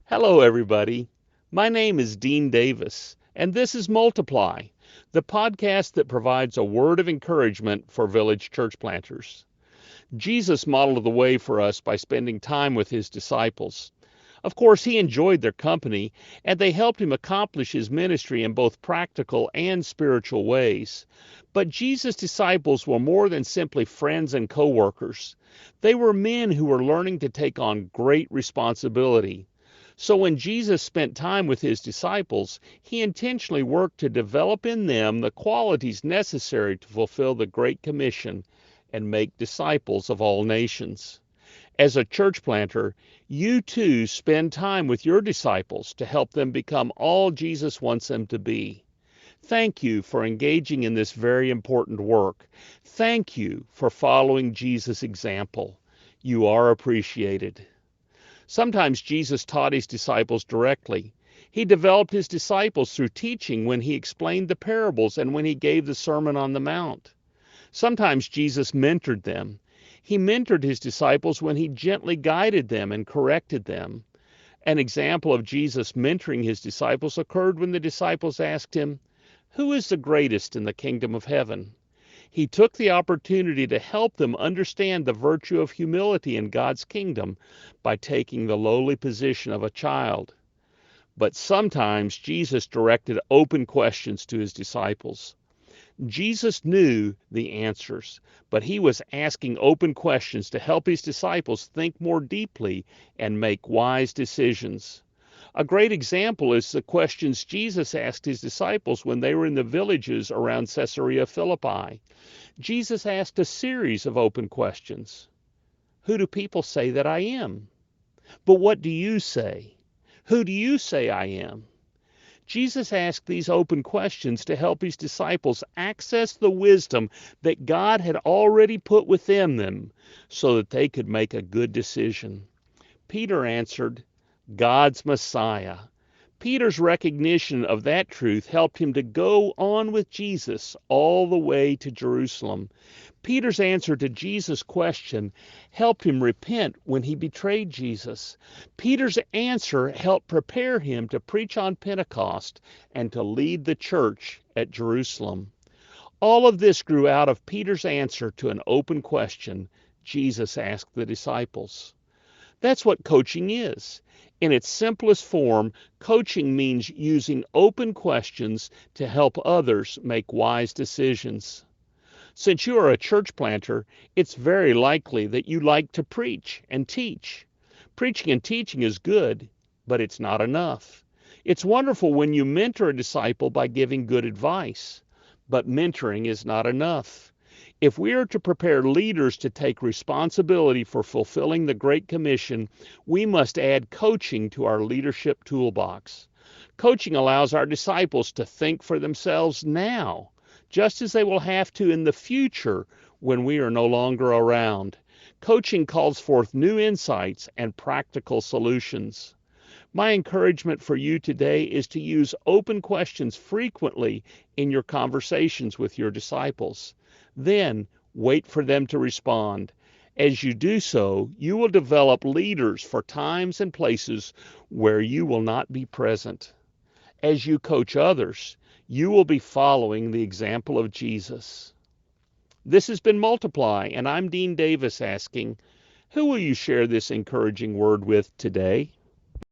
Hello, everybody. My name is Dean Davis, and this is Multiply, the podcast that provides a word of encouragement for village church planters. Jesus modeled the way for us by spending time with his disciples. Of course, he enjoyed their company, and they helped him accomplish his ministry in both practical and spiritual ways. But Jesus' disciples were more than simply friends and co-workers. They were men who were learning to take on great responsibility. So when Jesus spent time with his disciples, he intentionally worked to develop in them the qualities necessary to fulfill the Great Commission and make disciples of all nations. As a church planter, you too spend time with your disciples to help them become all Jesus wants them to be. Thank you for engaging in this very important work. Thank you for following Jesus' example. You are appreciated. Sometimes Jesus taught his disciples directly. He developed his disciples through teaching when he explained the parables and when he gave the Sermon on the Mount. Sometimes Jesus mentored them. He mentored his disciples when he gently guided them and corrected them. An example of Jesus mentoring his disciples occurred when the disciples asked him, "Who is the greatest in the kingdom of heaven?" He took the opportunity to help them understand the virtue of humility in God's kingdom by taking the lowly position of a child. But sometimes Jesus directed open questions to his disciples. Jesus knew the answers, but he was asking open questions to help his disciples think more deeply and make wise decisions. A great example is the questions Jesus asked his disciples when they were in the villages around Caesarea Philippi. Jesus asked a series of open questions. Who do people say that I am? But what do you say? Who do you say I am? Jesus asked these open questions to help his disciples access the wisdom that God had already put within them so that they could make a good decision. Peter answered, God's Messiah. Peter's recognition of that truth helped him to go on with Jesus all the way to Jerusalem. Peter's answer to Jesus' question helped him repent when he betrayed Jesus. Peter's answer helped prepare him to preach on Pentecost and to lead the church at Jerusalem. All of this grew out of Peter's answer to an open question Jesus asked the disciples. That's what coaching is. In its simplest form, coaching means using open questions to help others make wise decisions. Since you are a church planter, it's very likely that you like to preach and teach. Preaching and teaching is good, but it's not enough. It's wonderful when you mentor a disciple by giving good advice, but mentoring is not enough. If we are to prepare leaders to take responsibility for fulfilling the Great Commission, we must add coaching to our leadership toolbox. Coaching allows our disciples to think for themselves now, just as they will have to in the future when we are no longer around. Coaching calls forth new insights and practical solutions. My encouragement for you today is to use open questions frequently in your conversations with your disciples. Then wait for them to respond. As you do so, you will develop leaders for times and places where you will not be present. As you coach others, you will be following the example of Jesus. This has been Multiply, and I'm Dean Davis asking, who will you share this encouraging word with today?